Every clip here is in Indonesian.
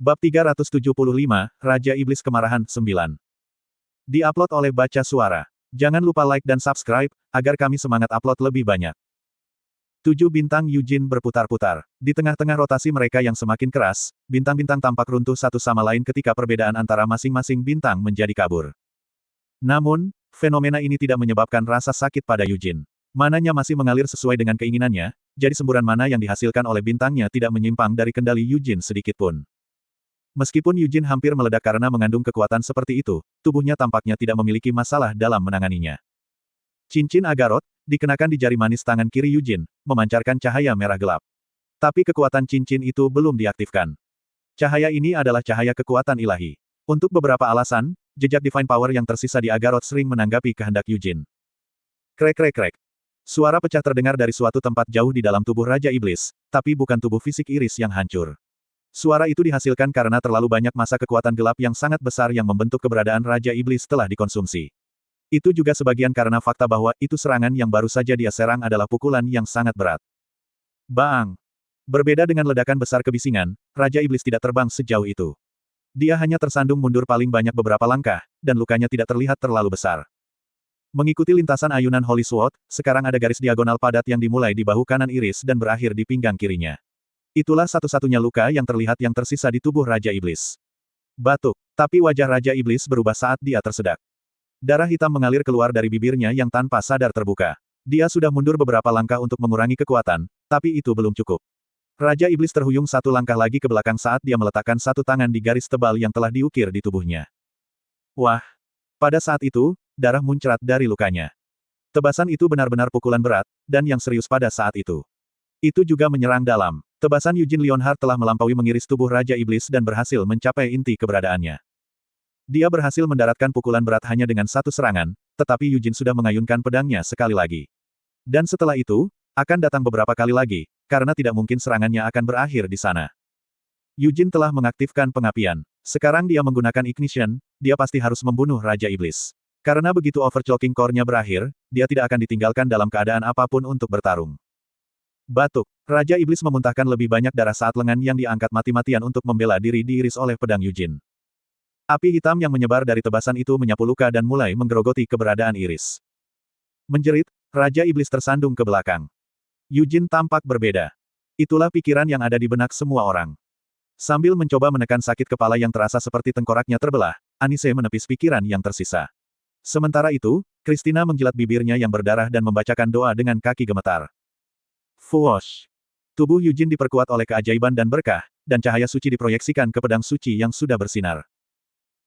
Bab 375, Raja Iblis Kemarahan 9. Di-upload oleh Baca Suara. Jangan lupa like dan subscribe, agar kami semangat upload lebih banyak. 7 bintang Yujin berputar-putar. Di tengah-tengah rotasi mereka yang semakin keras, bintang-bintang tampak runtuh satu sama lain ketika perbedaan antara masing-masing bintang menjadi kabur. Namun, fenomena ini tidak menyebabkan rasa sakit pada Yujin. Mananya masih mengalir sesuai dengan keinginannya, jadi semburan mana yang dihasilkan oleh bintangnya tidak menyimpang dari kendali Yujin sedikitpun. Meskipun Yujin hampir meledak karena mengandung kekuatan seperti itu, tubuhnya tampaknya tidak memiliki masalah dalam menanganinya. Cincin Agarot, dikenakan di jari manis tangan kiri Yujin, memancarkan cahaya merah gelap. Tapi kekuatan cincin itu belum diaktifkan. Cahaya ini adalah cahaya kekuatan ilahi. Untuk beberapa alasan, jejak Divine Power yang tersisa di Agarot sering menanggapi kehendak Yujin. Krek-krek-krek. Suara pecah terdengar dari suatu tempat jauh di dalam tubuh Raja Iblis, tapi bukan tubuh fisik Iris yang hancur. Suara itu dihasilkan karena terlalu banyak massa kekuatan gelap yang sangat besar yang membentuk keberadaan Raja Iblis telah dikonsumsi. Itu juga sebagian karena fakta bahwa itu serangan yang baru saja dia serang adalah pukulan yang sangat berat. Bang! Berbeda dengan ledakan besar kebisingan, Raja Iblis tidak terbang sejauh itu. Dia hanya tersandung mundur paling banyak beberapa langkah, dan lukanya tidak terlihat terlalu besar. Mengikuti lintasan ayunan Holy Sword, sekarang ada garis diagonal padat yang dimulai di bahu kanan Iris dan berakhir di pinggang kirinya. Itulah satu-satunya luka yang terlihat yang tersisa di tubuh Raja Iblis. Batuk. Tapi wajah Raja Iblis berubah saat dia tersedak. Darah hitam mengalir keluar dari bibirnya yang tanpa sadar terbuka. Dia sudah mundur beberapa langkah untuk mengurangi kekuatan, tapi itu belum cukup. Raja Iblis terhuyung satu langkah lagi ke belakang saat dia meletakkan satu tangan di garis tebal yang telah diukir di tubuhnya. Wah! Pada saat itu, darah muncrat dari lukanya. Tebasan itu benar-benar pukulan berat, dan yang serius pada saat itu. Itu juga menyerang dalam. Tebasan Yujin Lionheart telah melampaui mengiris tubuh Raja Iblis dan berhasil mencapai inti keberadaannya. Dia berhasil mendaratkan pukulan berat hanya dengan satu serangan, tetapi Yujin sudah mengayunkan pedangnya sekali lagi. Dan setelah itu, akan datang beberapa kali lagi, karena tidak mungkin serangannya akan berakhir di sana. Yujin telah mengaktifkan pengapian. Sekarang dia menggunakan Ignition, dia pasti harus membunuh Raja Iblis. Karena begitu Overclocking Core-nya berakhir, dia tidak akan ditinggalkan dalam keadaan apapun untuk bertarung. Batuk. Raja Iblis memuntahkan lebih banyak darah saat lengan yang diangkat mati-matian untuk membela diri diiris oleh pedang Yujin. Api hitam yang menyebar dari tebasan itu menyapu luka dan mulai menggerogoti keberadaan Iris. Menjerit, Raja Iblis tersandung ke belakang. Yujin tampak berbeda. Itulah pikiran yang ada di benak semua orang. Sambil mencoba menekan sakit kepala yang terasa seperti tengkoraknya terbelah, Anise menepis pikiran yang tersisa. Sementara itu, Christina menjilat bibirnya yang berdarah dan membacakan doa dengan kaki gemetar. Fuosh! Tubuh Yujin diperkuat oleh keajaiban dan berkah, dan cahaya suci diproyeksikan ke pedang suci yang sudah bersinar.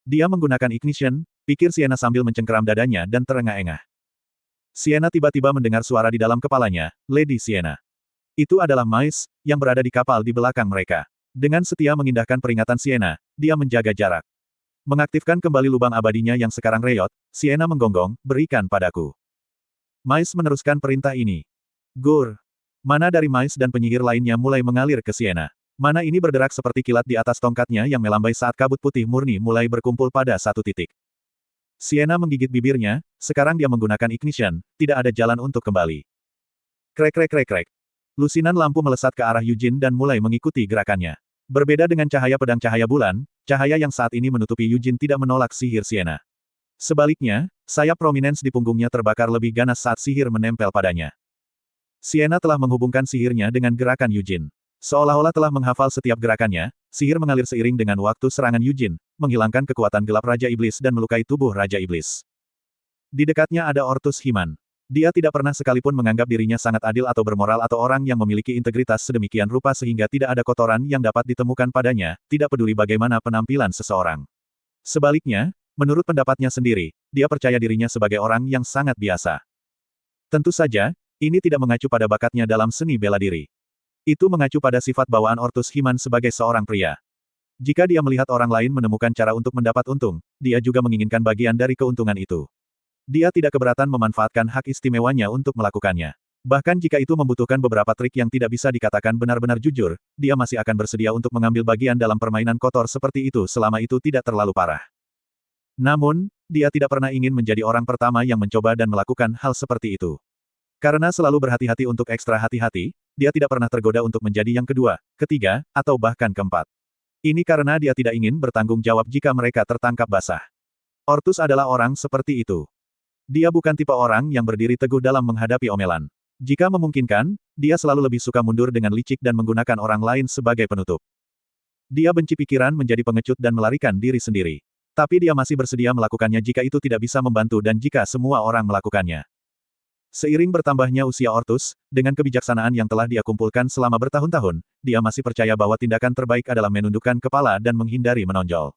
Dia menggunakan Ignition, pikir Sienna sambil mencengkeram dadanya dan terengah-engah. Sienna tiba-tiba mendengar suara di dalam kepalanya, Lady Sienna. Itu adalah Mais, yang berada di kapal di belakang mereka. Dengan setia mengindahkan peringatan Sienna, dia menjaga jarak. Mengaktifkan kembali lubang abadinya yang sekarang reot, Sienna menggonggong, berikan padaku. Mais meneruskan perintah ini. Gur! Mana dari Mais dan penyihir lainnya mulai mengalir ke Sienna. Mana ini berderak seperti kilat di atas tongkatnya yang melambai saat kabut putih murni mulai berkumpul pada satu titik. Sienna menggigit bibirnya, sekarang dia menggunakan Ignition, tidak ada jalan untuk kembali. Krek-krek-krek-krek. Lusinan lampu melesat ke arah Yujin dan mulai mengikuti gerakannya. Berbeda dengan cahaya pedang cahaya bulan, cahaya yang saat ini menutupi Yujin tidak menolak sihir Sienna. Sebaliknya, sayap prominens di punggungnya terbakar lebih ganas saat sihir menempel padanya. Sienna telah menghubungkan sihirnya dengan gerakan Yujin. Seolah-olah telah menghafal setiap gerakannya, sihir mengalir seiring dengan waktu serangan Yujin, menghilangkan kekuatan gelap Raja Iblis dan melukai tubuh Raja Iblis. Di dekatnya ada Ortus Himan. Dia tidak pernah sekalipun menganggap dirinya sangat adil atau bermoral atau orang yang memiliki integritas sedemikian rupa sehingga tidak ada kotoran yang dapat ditemukan padanya, tidak peduli bagaimana penampilan seseorang. Sebaliknya, menurut pendapatnya sendiri, dia percaya dirinya sebagai orang yang sangat biasa. Tentu saja, ini tidak mengacu pada bakatnya dalam seni bela diri. Itu mengacu pada sifat bawaan Ortus Himan sebagai seorang pria. Jika dia melihat orang lain menemukan cara untuk mendapat untung, dia juga menginginkan bagian dari keuntungan itu. Dia tidak keberatan memanfaatkan hak istimewanya untuk melakukannya. Bahkan jika itu membutuhkan beberapa trik yang tidak bisa dikatakan benar-benar jujur, dia masih akan bersedia untuk mengambil bagian dalam permainan kotor seperti itu selama itu tidak terlalu parah. Namun, dia tidak pernah ingin menjadi orang pertama yang mencoba dan melakukan hal seperti itu. Karena selalu berhati-hati untuk ekstra hati-hati, dia tidak pernah tergoda untuk menjadi yang kedua, ketiga, atau bahkan keempat. Ini karena dia tidak ingin bertanggung jawab jika mereka tertangkap basah. Ortus adalah orang seperti itu. Dia bukan tipe orang yang berdiri teguh dalam menghadapi omelan. Jika memungkinkan, dia selalu lebih suka mundur dengan licik dan menggunakan orang lain sebagai penutup. Dia benci pikiran menjadi pengecut dan melarikan diri sendiri. Tapi dia masih bersedia melakukannya jika itu tidak bisa membantu dan jika semua orang melakukannya. Seiring bertambahnya usia Ortus, dengan kebijaksanaan yang telah dia kumpulkan selama bertahun-tahun, dia masih percaya bahwa tindakan terbaik adalah menundukkan kepala dan menghindari menonjol.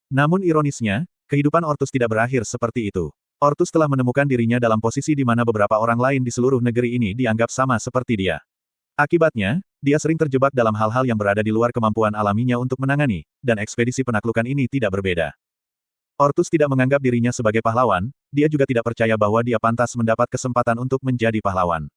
Namun ironisnya, kehidupan Ortus tidak berakhir seperti itu. Ortus telah menemukan dirinya dalam posisi di mana beberapa orang lain di seluruh negeri ini dianggap sama seperti dia. Akibatnya, dia sering terjebak dalam hal-hal yang berada di luar kemampuan alaminya untuk menangani, dan ekspedisi penaklukan ini tidak berbeda. Ortus tidak menganggap dirinya sebagai pahlawan, dia juga tidak percaya bahwa dia pantas mendapat kesempatan untuk menjadi pahlawan.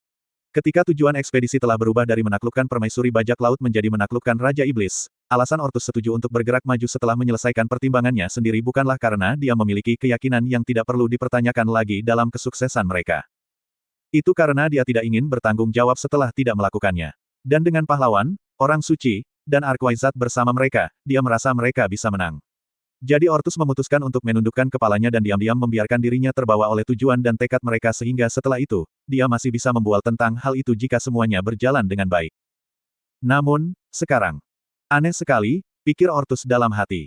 Ketika tujuan ekspedisi telah berubah dari menaklukkan permaisuri bajak laut menjadi menaklukkan Raja Iblis, alasan Ortus setuju untuk bergerak maju setelah menyelesaikan pertimbangannya sendiri bukanlah karena dia memiliki keyakinan yang tidak perlu dipertanyakan lagi dalam kesuksesan mereka. Itu karena dia tidak ingin bertanggung jawab setelah tidak melakukannya. Dan dengan pahlawan, orang suci, dan Archwizard bersama mereka, dia merasa mereka bisa menang. Jadi Ortus memutuskan untuk menundukkan kepalanya dan diam-diam membiarkan dirinya terbawa oleh tujuan dan tekad mereka sehingga setelah itu, dia masih bisa membual tentang hal itu jika semuanya berjalan dengan baik. Namun, sekarang, aneh sekali, pikir Ortus dalam hati.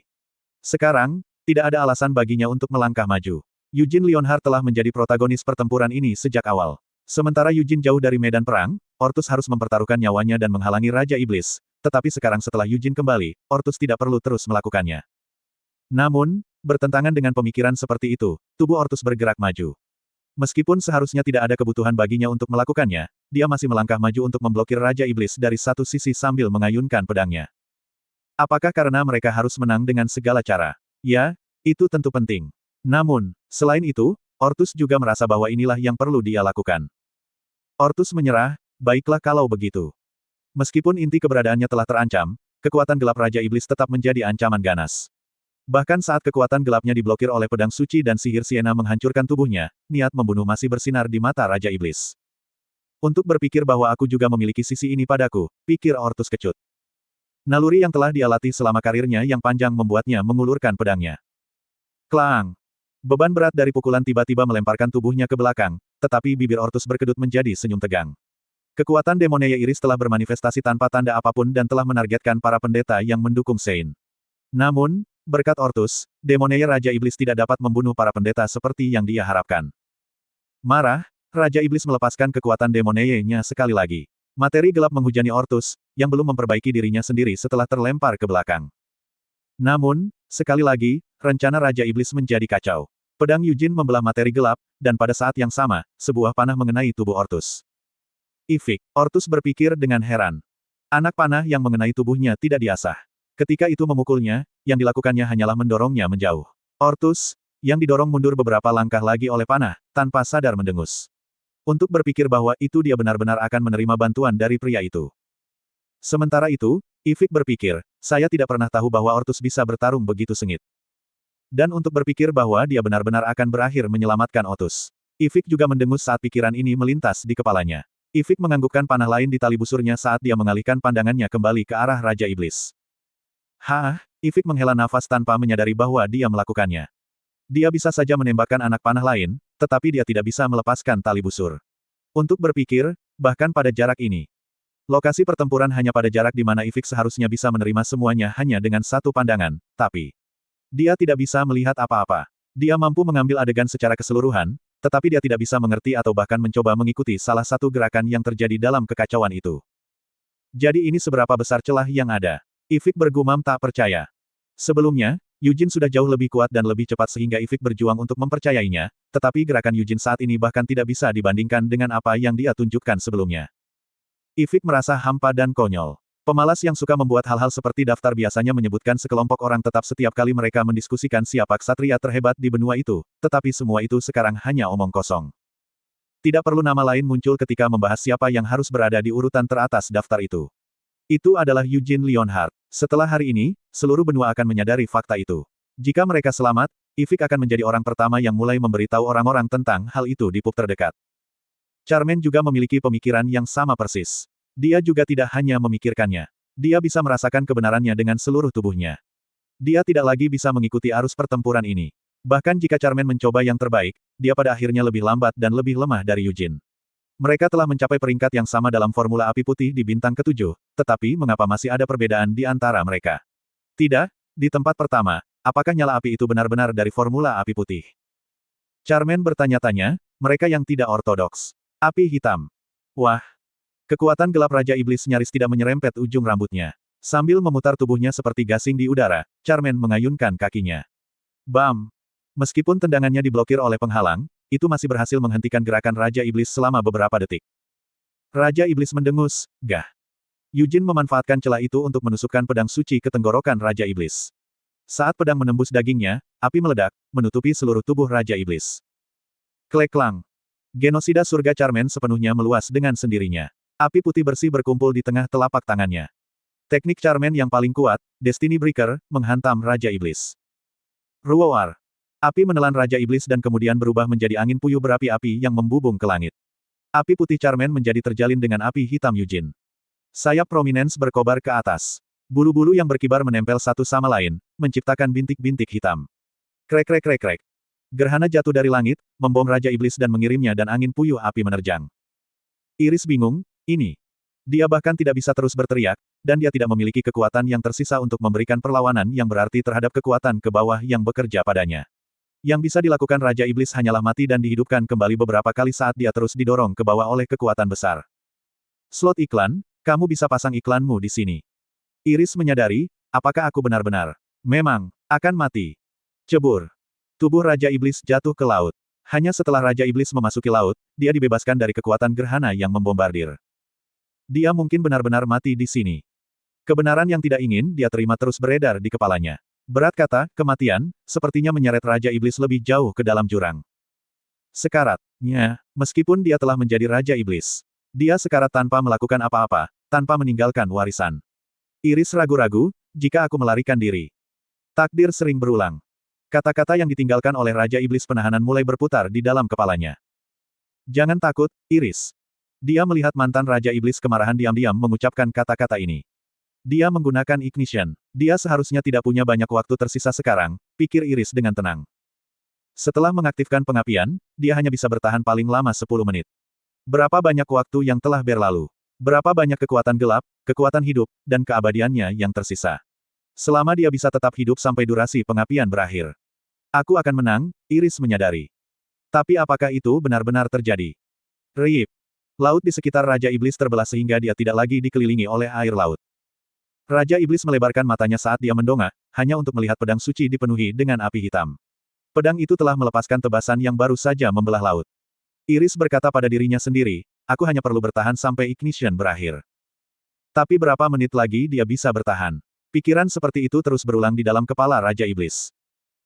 Sekarang, tidak ada alasan baginya untuk melangkah maju. Eugene Lionheart telah menjadi protagonis pertempuran ini sejak awal. Sementara Eugene jauh dari medan perang, Ortus harus mempertaruhkan nyawanya dan menghalangi Raja Iblis. Tetapi sekarang setelah Eugene kembali, Ortus tidak perlu terus melakukannya. Namun, bertentangan dengan pemikiran seperti itu, tubuh Ortus bergerak maju. Meskipun seharusnya tidak ada kebutuhan baginya untuk melakukannya, dia masih melangkah maju untuk memblokir Raja Iblis dari satu sisi sambil mengayunkan pedangnya. Apakah karena mereka harus menang dengan segala cara? Ya, itu tentu penting. Namun, selain itu, Ortus juga merasa bahwa inilah yang perlu dia lakukan. Ortus menyerah, baiklah kalau begitu. Meskipun inti keberadaannya telah terancam, kekuatan gelap Raja Iblis tetap menjadi ancaman ganas. Bahkan saat kekuatan gelapnya diblokir oleh pedang suci dan sihir Siena menghancurkan tubuhnya, niat membunuh masih bersinar di mata Raja Iblis. Untuk berpikir bahwa aku juga memiliki sisi ini padaku, pikir Ortus kecut. Naluri yang telah dia latih selama karirnya yang panjang membuatnya mengulurkan pedangnya. Klang! Beban berat dari pukulan tiba-tiba melemparkan tubuhnya ke belakang, tetapi bibir Ortus berkedut menjadi senyum tegang. Kekuatan Demoneye Iris telah bermanifestasi tanpa tanda apapun dan telah menargetkan para pendeta yang mendukung Sein. Namun, berkat Ortus, Demoneye Raja Iblis tidak dapat membunuh para pendeta seperti yang dia harapkan. Marah, Raja Iblis melepaskan kekuatan Demoneye-nya sekali lagi. Materi gelap menghujani Ortus, yang belum memperbaiki dirinya sendiri setelah terlempar ke belakang. Namun, sekali lagi, rencana Raja Iblis menjadi kacau. Pedang Eugene membelah materi gelap, dan pada saat yang sama, sebuah panah mengenai tubuh Ortus. Ifik, Ortus berpikir dengan heran. Anak panah yang mengenai tubuhnya tidak diasah. Ketika itu memukulnya, yang dilakukannya hanyalah mendorongnya menjauh. Ortus, yang didorong mundur beberapa langkah lagi oleh panah, tanpa sadar mendengus. Untuk berpikir bahwa itu dia benar-benar akan menerima bantuan dari pria itu. Sementara itu, Ifik berpikir, saya tidak pernah tahu bahwa Ortus bisa bertarung begitu sengit. Dan untuk berpikir bahwa dia benar-benar akan berakhir menyelamatkan Ortus. Ifik juga mendengus saat pikiran ini melintas di kepalanya. Ifik menganggukkan panah lain di tali busurnya saat dia mengalihkan pandangannya kembali ke arah Raja Iblis. Ifik menghela nafas tanpa menyadari bahwa dia melakukannya. Dia bisa saja menembakkan anak panah lain, tetapi dia tidak bisa melepaskan tali busur. Untuk berpikir, bahkan pada jarak ini. Lokasi pertempuran hanya pada jarak di mana Ifik seharusnya bisa menerima semuanya hanya dengan satu pandangan, tapi dia tidak bisa melihat apa-apa. Dia mampu mengambil adegan secara keseluruhan, tetapi dia tidak bisa mengerti atau bahkan mencoba mengikuti salah satu gerakan yang terjadi dalam kekacauan itu. Jadi ini seberapa besar celah yang ada. Ifik bergumam tak percaya. Sebelumnya, Eugene sudah jauh lebih kuat dan lebih cepat sehingga Ifik berjuang untuk mempercayainya, tetapi gerakan Eugene saat ini bahkan tidak bisa dibandingkan dengan apa yang dia tunjukkan sebelumnya. Ifik merasa hampa dan konyol. Pemalas yang suka membuat hal-hal seperti daftar biasanya menyebutkan sekelompok orang tetap setiap kali mereka mendiskusikan siapa ksatria terhebat di benua itu, tetapi semua itu sekarang hanya omong kosong. Tidak perlu nama lain muncul ketika membahas siapa yang harus berada di urutan teratas daftar itu. Itu adalah Eugene Lionheart. Setelah hari ini, seluruh benua akan menyadari fakta itu. Jika mereka selamat, Ifik akan menjadi orang pertama yang mulai memberitahu orang-orang tentang hal itu di pub terdekat. Charmaine juga memiliki pemikiran yang sama persis. Dia juga tidak hanya memikirkannya. Dia bisa merasakan kebenarannya dengan seluruh tubuhnya. Dia tidak lagi bisa mengikuti arus pertempuran ini. Bahkan jika Charmaine mencoba yang terbaik, dia pada akhirnya lebih lambat dan lebih lemah dari Yujin. Mereka telah mencapai peringkat yang sama dalam Formula Api Putih di bintang ketujuh, tetapi mengapa masih ada perbedaan di antara mereka? Tidak, di tempat pertama, apakah nyala api itu benar-benar dari Formula Api Putih? Charmaine bertanya-tanya, mereka yang tidak ortodoks. Api hitam. Wah! Kekuatan gelap Raja Iblis nyaris tidak menyerempet ujung rambutnya. Sambil memutar tubuhnya seperti gasing di udara, Charmaine mengayunkan kakinya. Bam! Meskipun tendangannya diblokir oleh penghalang, itu masih berhasil menghentikan gerakan Raja Iblis selama beberapa detik. Raja Iblis mendengus, gah. Yujin memanfaatkan celah itu untuk menusukkan pedang suci ke tenggorokan Raja Iblis. Saat pedang menembus dagingnya, api meledak, menutupi seluruh tubuh Raja Iblis. Klek-klang. Genosida surga Charmaine sepenuhnya meluas dengan sendirinya. Api putih bersih berkumpul di tengah telapak tangannya. Teknik Charmaine yang paling kuat, Destiny Breaker, menghantam Raja Iblis. Ruoar. Api menelan Raja Iblis dan kemudian berubah menjadi angin puyuh berapi-api yang membubung ke langit. Api putih Charmaine menjadi terjalin dengan api hitam Yujin. Sayap Prominence berkobar ke atas. Bulu-bulu yang berkibar menempel satu sama lain, menciptakan bintik-bintik hitam. Krek-krek-krek-krek. Gerhana jatuh dari langit, membom Raja Iblis dan mengirimnya dan angin puyuh api menerjang. Iris bingung, ini. Dia bahkan tidak bisa terus berteriak, dan dia tidak memiliki kekuatan yang tersisa untuk memberikan perlawanan yang berarti terhadap kekuatan ke bawah yang bekerja padanya. Yang bisa dilakukan Raja Iblis hanyalah mati dan dihidupkan kembali beberapa kali saat dia terus didorong ke bawah oleh kekuatan besar. Slot iklan, kamu bisa pasang iklanmu di sini. Iris menyadari, apakah aku benar-benar memang akan mati? Cebur. Tubuh Raja Iblis jatuh ke laut. Hanya setelah Raja Iblis memasuki laut, dia dibebaskan dari kekuatan gerhana yang membombardir. Dia mungkin benar-benar mati di sini. Kebenaran yang tidak ingin dia terima terus beredar di kepalanya. Berat kata, kematian, sepertinya menyeret Raja Iblis lebih jauh ke dalam jurang. Sekaratnya, meskipun dia telah menjadi Raja Iblis. Dia sekarat tanpa melakukan apa-apa, tanpa meninggalkan warisan. Iris ragu-ragu, jika aku melarikan diri. Takdir sering berulang. Kata-kata yang ditinggalkan oleh Raja Iblis penahanan mulai berputar di dalam kepalanya. Jangan takut, Iris. Dia melihat mantan Raja Iblis kemarahan diam-diam mengucapkan kata-kata ini. Dia menggunakan ignition. Dia seharusnya tidak punya banyak waktu tersisa sekarang, pikir Iris dengan tenang. Setelah mengaktifkan pengapian, dia hanya bisa bertahan paling lama 10 menit. Berapa banyak waktu yang telah berlalu? Berapa banyak kekuatan gelap, kekuatan hidup, dan keabadiannya yang tersisa? Selama dia bisa tetap hidup sampai durasi pengapian berakhir. Aku akan menang, Iris menyadari. Tapi apakah itu benar-benar terjadi? Rip. Laut di sekitar Raja Iblis terbelah sehingga dia tidak lagi dikelilingi oleh air laut. Raja Iblis melebarkan matanya saat dia mendongak, hanya untuk melihat pedang suci dipenuhi dengan api hitam. Pedang itu telah melepaskan tebasan yang baru saja membelah laut. Iris berkata pada dirinya sendiri, aku hanya perlu bertahan sampai ignition berakhir. Tapi berapa menit lagi dia bisa bertahan? Pikiran seperti itu terus berulang di dalam kepala Raja Iblis.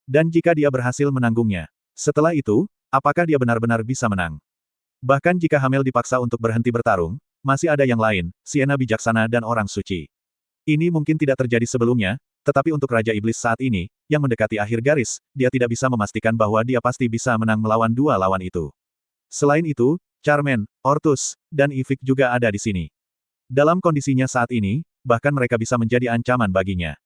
Dan jika dia berhasil menanggungnya, setelah itu, apakah dia benar-benar bisa menang? Bahkan jika Hamel dipaksa untuk berhenti bertarung, masih ada yang lain, Sienna bijaksana dan orang suci. Ini mungkin tidak terjadi sebelumnya, tetapi untuk Raja Iblis saat ini, yang mendekati akhir garis, dia tidak bisa memastikan bahwa dia pasti bisa menang melawan dua lawan itu. Selain itu, Charmaine, Ortus, dan Ivik juga ada di sini. Dalam kondisinya saat ini, bahkan mereka bisa menjadi ancaman baginya.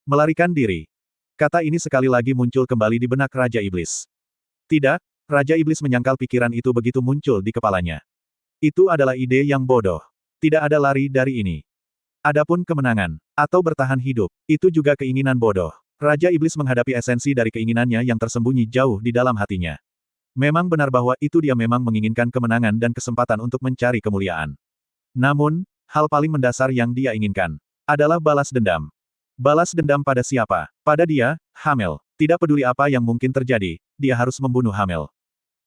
Melarikan diri. Kata ini sekali lagi muncul kembali di benak Raja Iblis. Tidak, Raja Iblis menyangkal pikiran itu begitu muncul di kepalanya. Itu adalah ide yang bodoh. Tidak ada lari dari ini. Adapun kemenangan, atau bertahan hidup, itu juga keinginan bodoh. Raja Iblis menghadapi esensi dari keinginannya yang tersembunyi jauh di dalam hatinya. Memang benar bahwa itu dia memang menginginkan kemenangan dan kesempatan untuk mencari kemuliaan. Namun, hal paling mendasar yang dia inginkan adalah balas dendam. Balas dendam pada siapa? Pada dia, Hamel. Tidak peduli apa yang mungkin terjadi, dia harus membunuh Hamel.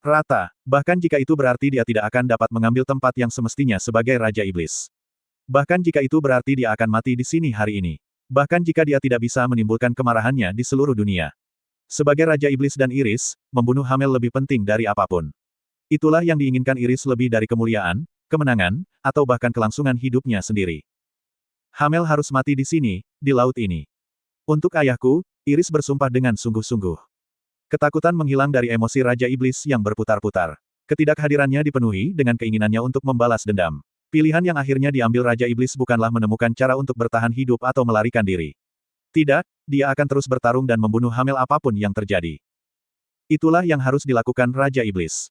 Rata, bahkan jika itu berarti dia tidak akan dapat mengambil tempat yang semestinya sebagai Raja Iblis. Bahkan jika itu berarti dia akan mati di sini hari ini. Bahkan jika dia tidak bisa menimbulkan kemarahannya di seluruh dunia. Sebagai Raja Iblis dan Iris, membunuh Hamel lebih penting dari apapun. Itulah yang diinginkan Iris lebih dari kemuliaan, kemenangan, atau bahkan kelangsungan hidupnya sendiri. Hamel harus mati di sini, di laut ini. Untuk ayahku, Iris bersumpah dengan sungguh-sungguh. Ketakutan menghilang dari emosi Raja Iblis yang berputar-putar. Ketidakhadirannya dipenuhi dengan keinginannya untuk membalas dendam. Pilihan yang akhirnya diambil Raja Iblis bukanlah menemukan cara untuk bertahan hidup atau melarikan diri. Tidak, dia akan terus bertarung dan membunuh Hamel apapun yang terjadi. Itulah yang harus dilakukan Raja Iblis.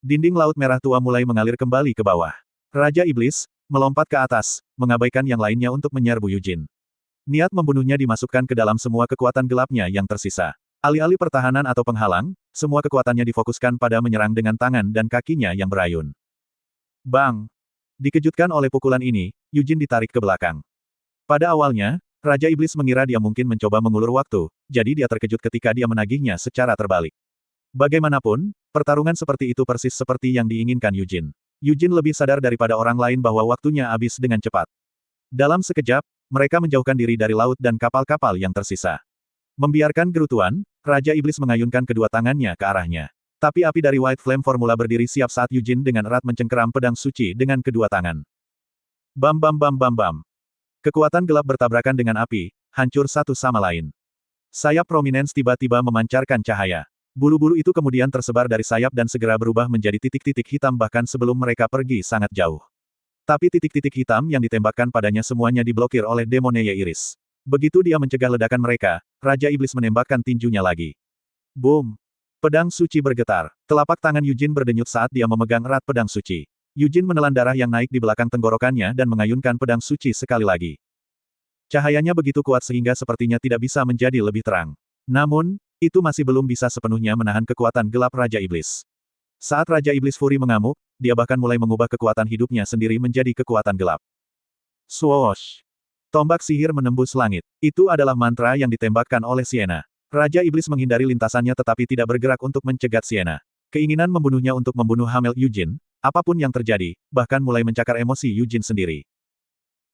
Dinding Laut Merah Tua mulai mengalir kembali ke bawah. Raja Iblis melompat ke atas, mengabaikan yang lainnya untuk menyerbu Yujin. Niat membunuhnya dimasukkan ke dalam semua kekuatan gelapnya yang tersisa. Alih-alih pertahanan atau penghalang, semua kekuatannya difokuskan pada menyerang dengan tangan dan kakinya yang berayun. Bang! Dikejutkan oleh pukulan ini, Yujin ditarik ke belakang. Pada awalnya, Raja Iblis mengira dia mungkin mencoba mengulur waktu, jadi dia terkejut ketika dia menagihnya secara terbalik. Bagaimanapun, pertarungan seperti itu persis seperti yang diinginkan Yujin. Yujin lebih sadar daripada orang lain bahwa waktunya habis dengan cepat. Dalam sekejap, mereka menjauhkan diri dari laut dan kapal-kapal yang tersisa. Membiarkan gerutuan, Raja Iblis mengayunkan kedua tangannya ke arahnya. Tapi api dari White Flame Formula berdiri siap saat Yujin dengan erat mencengkeram pedang suci dengan kedua tangan. Bam bam bam bam bam. Kekuatan gelap bertabrakan dengan api, hancur satu sama lain. Sayap Prominence tiba-tiba memancarkan cahaya. Bulu-bulu itu kemudian tersebar dari sayap dan segera berubah menjadi titik-titik hitam bahkan sebelum mereka pergi sangat jauh. Tapi titik-titik hitam yang ditembakkan padanya semuanya diblokir oleh Demoneye Iris. Begitu dia mencegah ledakan mereka, Raja Iblis menembakkan tinjunya lagi. Boom! Pedang suci bergetar. Telapak tangan Yujin berdenyut saat dia memegang erat pedang suci. Yujin menelan darah yang naik di belakang tenggorokannya dan mengayunkan pedang suci sekali lagi. Cahayanya begitu kuat sehingga sepertinya tidak bisa menjadi lebih terang. Namun, itu masih belum bisa sepenuhnya menahan kekuatan gelap Raja Iblis. Saat Raja Iblis Furi mengamuk, dia bahkan mulai mengubah kekuatan hidupnya sendiri menjadi kekuatan gelap. Swoosh! Tombak sihir menembus langit. Itu adalah mantra yang ditembakkan oleh Sienna. Raja Iblis menghindari lintasannya tetapi tidak bergerak untuk mencegat Sienna. Keinginan membunuhnya untuk membunuh Hamel Yujin, apapun yang terjadi, bahkan mulai mencakar emosi Yujin sendiri.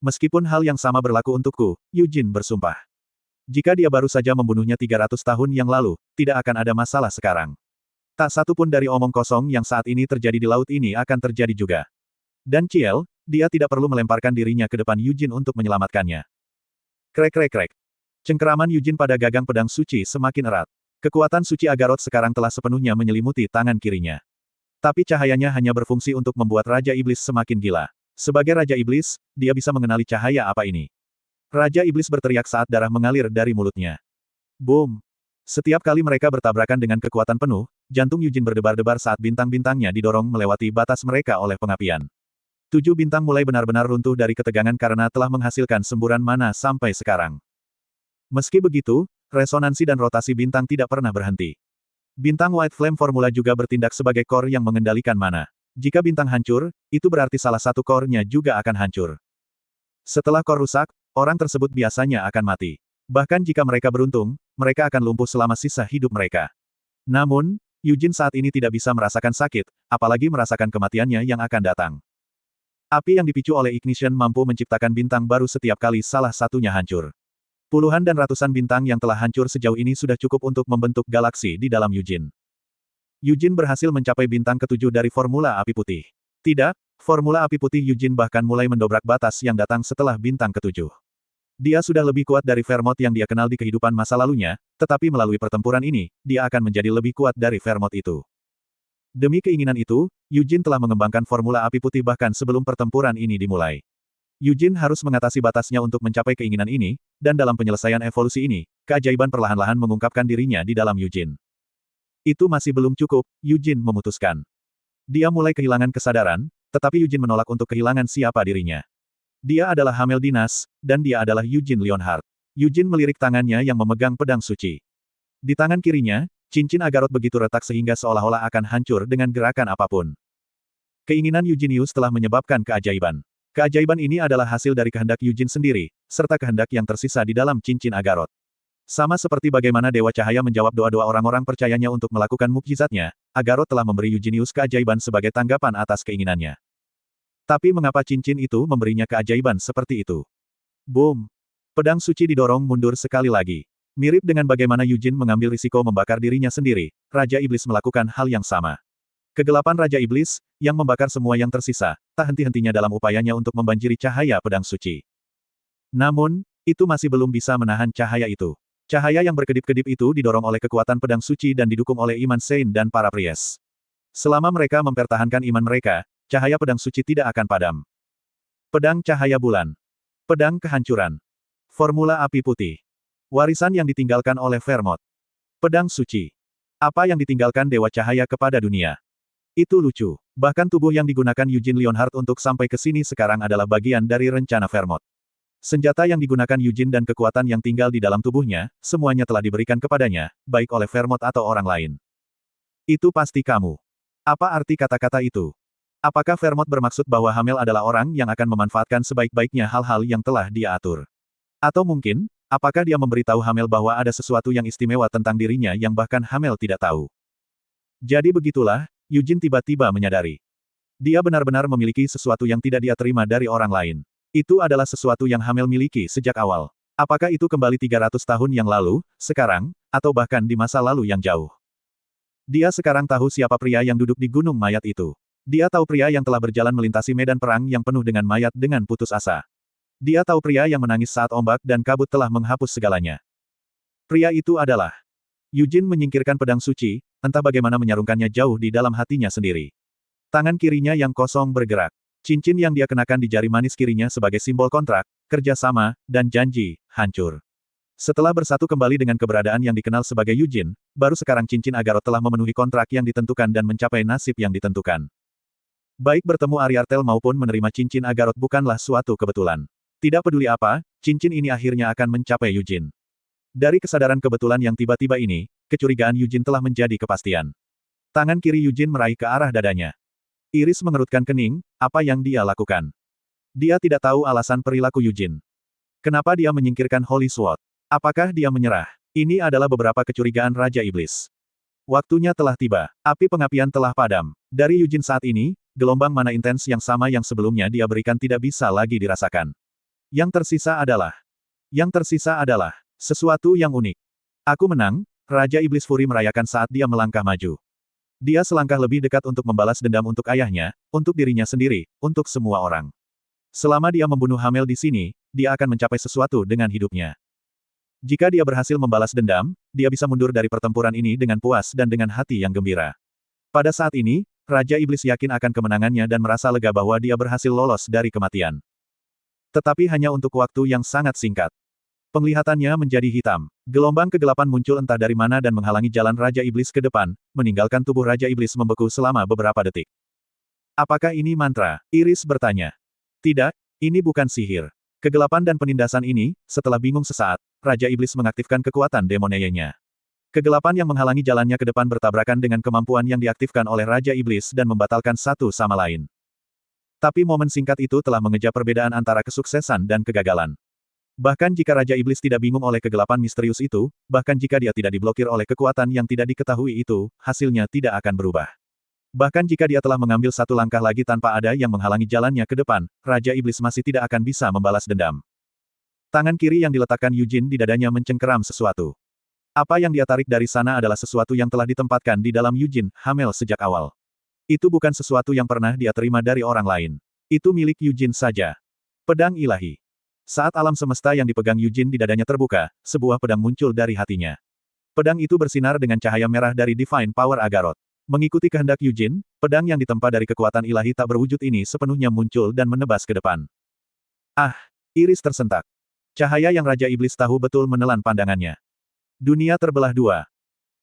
Meskipun hal yang sama berlaku untukku, Yujin bersumpah. Jika dia baru saja membunuhnya 300 tahun yang lalu, tidak akan ada masalah sekarang. Tak satu pun dari omong kosong yang saat ini terjadi di laut ini akan terjadi juga. Dan Ciel, dia tidak perlu melemparkan dirinya ke depan Yujin untuk menyelamatkannya. Krek krek krek. Cengkeraman Yujin pada gagang pedang suci semakin erat. Kekuatan suci Agarot sekarang telah sepenuhnya menyelimuti tangan kirinya. Tapi cahayanya hanya berfungsi untuk membuat Raja Iblis semakin gila. Sebagai Raja Iblis, dia bisa mengenali cahaya apa ini. Raja Iblis berteriak saat darah mengalir dari mulutnya. Boom! Setiap kali mereka bertabrakan dengan kekuatan penuh, jantung Yujin berdebar-debar saat bintang-bintangnya didorong melewati batas mereka oleh pengapian. 7 bintang mulai benar-benar runtuh dari ketegangan karena telah menghasilkan semburan mana sampai sekarang. Meski begitu, resonansi dan rotasi bintang tidak pernah berhenti. Bintang White Flame Formula juga bertindak sebagai core yang mengendalikan mana. Jika bintang hancur, itu berarti salah satu core-nya juga akan hancur. Setelah core rusak, orang tersebut biasanya akan mati. Bahkan jika mereka beruntung, mereka akan lumpuh selama sisa hidup mereka. Namun, Yujin saat ini tidak bisa merasakan sakit, apalagi merasakan kematiannya yang akan datang. Api yang dipicu oleh ignition mampu menciptakan bintang baru setiap kali salah satunya hancur. Puluhan dan ratusan bintang yang telah hancur sejauh ini sudah cukup untuk membentuk galaksi di dalam Yujin. Yujin berhasil mencapai bintang ke-7 dari Formula Api Putih. Tidak, Formula Api Putih Yujin bahkan mulai mendobrak batas yang datang setelah bintang ke-7. Dia sudah lebih kuat dari Vermont yang dia kenal di kehidupan masa lalunya, tetapi melalui pertempuran ini, dia akan menjadi lebih kuat dari Vermont itu. Demi keinginan itu, Yujin telah mengembangkan Formula Api Putih bahkan sebelum pertempuran ini dimulai. Yujin harus mengatasi batasnya untuk mencapai keinginan ini, dan dalam penyelesaian evolusi ini, keajaiban perlahan-lahan mengungkapkan dirinya di dalam Yujin. Itu masih belum cukup, Yujin memutuskan. Dia mulai kehilangan kesadaran, tetapi Yujin menolak untuk kehilangan siapa dirinya. Dia adalah Hamel Dinas, dan dia adalah Yujin Leonhard. Yujin melirik tangannya yang memegang pedang suci. Di tangan kirinya, cincin Agarot begitu retak sehingga seolah-olah akan hancur dengan gerakan apapun. Keinginan Yujinius telah menyebabkan keajaiban. Keajaiban ini adalah hasil dari kehendak Yujin sendiri, serta kehendak yang tersisa di dalam cincin Agarot. Sama seperti bagaimana Dewa Cahaya menjawab doa-doa orang-orang percayanya untuk melakukan mukjizatnya, Agarot telah memberi Yujinius keajaiban sebagai tanggapan atas keinginannya. Tapi mengapa cincin itu memberinya keajaiban seperti itu? Boom! Pedang suci didorong mundur sekali lagi. Mirip dengan bagaimana Yujin mengambil risiko membakar dirinya sendiri, Raja Iblis melakukan hal yang sama. Kegelapan Raja Iblis, yang membakar semua yang tersisa, tak henti-hentinya dalam upayanya untuk membanjiri cahaya pedang suci. Namun, itu masih belum bisa menahan cahaya itu. Cahaya yang berkedip-kedip itu didorong oleh kekuatan pedang suci dan didukung oleh iman Sein dan para Pries. Selama mereka mempertahankan iman mereka, cahaya pedang suci tidak akan padam. Pedang cahaya bulan. Pedang kehancuran. Formula api putih. Warisan yang ditinggalkan oleh Vermont. Pedang suci. Apa yang ditinggalkan Dewa Cahaya kepada dunia. Itu lucu. Bahkan tubuh yang digunakan Eugene Leonhard untuk sampai ke sini sekarang adalah bagian dari rencana Vermont. Senjata yang digunakan Eugene dan kekuatan yang tinggal di dalam tubuhnya, semuanya telah diberikan kepadanya, baik oleh Vermont atau orang lain. Itu pasti kamu. Apa arti kata-kata itu? Apakah Vermont bermaksud bahwa Hamel adalah orang yang akan memanfaatkan sebaik-baiknya hal-hal yang telah dia atur? Atau mungkin, apakah dia memberitahu Hamel bahwa ada sesuatu yang istimewa tentang dirinya yang bahkan Hamel tidak tahu? Jadi begitulah, Eugene tiba-tiba menyadari. Dia benar-benar memiliki sesuatu yang tidak dia terima dari orang lain. Itu adalah sesuatu yang Hamel miliki sejak awal. Apakah itu kembali 300 tahun yang lalu, sekarang, atau bahkan di masa lalu yang jauh? Dia sekarang tahu siapa pria yang duduk di gunung mayat itu. Dia tahu pria yang telah berjalan melintasi medan perang yang penuh dengan mayat dengan putus asa. Dia tahu pria yang menangis saat ombak dan kabut telah menghapus segalanya. Pria itu adalah Eugene menyingkirkan pedang suci, entah bagaimana menyarungkannya jauh di dalam hatinya sendiri. Tangan kirinya yang kosong bergerak. Cincin yang dia kenakan di jari manis kirinya sebagai simbol kontrak, kerjasama, dan janji, hancur. Setelah bersatu kembali dengan keberadaan yang dikenal sebagai Eugene, baru sekarang cincin Agarot telah memenuhi kontrak yang ditentukan dan mencapai nasib yang ditentukan. Baik bertemu Ariartel maupun menerima cincin Agarot bukanlah suatu kebetulan. Tidak peduli apa, cincin ini akhirnya akan mencapai Eugene. Dari kesadaran kebetulan yang tiba-tiba ini, kecurigaan Eugene telah menjadi kepastian. Tangan kiri Eugene meraih ke arah dadanya. Iris mengerutkan kening, apa yang dia lakukan? Dia tidak tahu alasan perilaku Eugene. Kenapa dia menyingkirkan Holy Sword? Apakah dia menyerah? Ini adalah beberapa kecurigaan Raja Iblis. Waktunya telah tiba. Api pengapian telah padam. Dari Eugene saat ini, gelombang mana intens yang sama yang sebelumnya dia berikan tidak bisa lagi dirasakan. Yang tersisa adalah sesuatu yang unik. Aku menang, Raja Iblis Furi merayakan saat dia melangkah maju. Dia selangkah lebih dekat untuk membalas dendam untuk ayahnya, untuk dirinya sendiri, untuk semua orang. Selama dia membunuh Hamel di sini, dia akan mencapai sesuatu dengan hidupnya. Jika dia berhasil membalas dendam, dia bisa mundur dari pertempuran ini dengan puas dan dengan hati yang gembira. Pada saat ini, Raja Iblis yakin akan kemenangannya dan merasa lega bahwa dia berhasil lolos dari kematian. Tetapi hanya untuk waktu yang sangat singkat. Penglihatannya menjadi hitam. Gelombang kegelapan muncul entah dari mana dan menghalangi jalan Raja Iblis ke depan, meninggalkan tubuh Raja Iblis membeku selama beberapa detik. Apakah ini mantra? Iris bertanya. Tidak, ini bukan sihir. Kegelapan dan penindasan ini, setelah bingung sesaat, Raja Iblis mengaktifkan kekuatan demoneyenya. Kegelapan yang menghalangi jalannya ke depan bertabrakan dengan kemampuan yang diaktifkan oleh Raja Iblis dan membatalkan satu sama lain. Tapi momen singkat itu telah mengejar perbedaan antara kesuksesan dan kegagalan. Bahkan jika Raja Iblis tidak bingung oleh kegelapan misterius itu, bahkan jika dia tidak diblokir oleh kekuatan yang tidak diketahui itu, hasilnya tidak akan berubah. Bahkan jika dia telah mengambil satu langkah lagi tanpa ada yang menghalangi jalannya ke depan, Raja Iblis masih tidak akan bisa membalas dendam. Tangan kiri yang diletakkan Eugene di dadanya mencengkeram sesuatu. Apa yang dia tarik dari sana adalah sesuatu yang telah ditempatkan di dalam Eugene, Hamel sejak awal. Itu bukan sesuatu yang pernah dia terima dari orang lain. Itu milik Eugene saja. Pedang ilahi. Saat alam semesta yang dipegang Eugene di dadanya terbuka, sebuah pedang muncul dari hatinya. Pedang itu bersinar dengan cahaya merah dari Divine Power Agarot. Mengikuti kehendak Eugene, pedang yang ditempa dari kekuatan ilahi tak berwujud ini sepenuhnya muncul dan menebas ke depan. Ah! Iris tersentak. Cahaya yang Raja Iblis tahu betul menelan pandangannya. Dunia terbelah dua.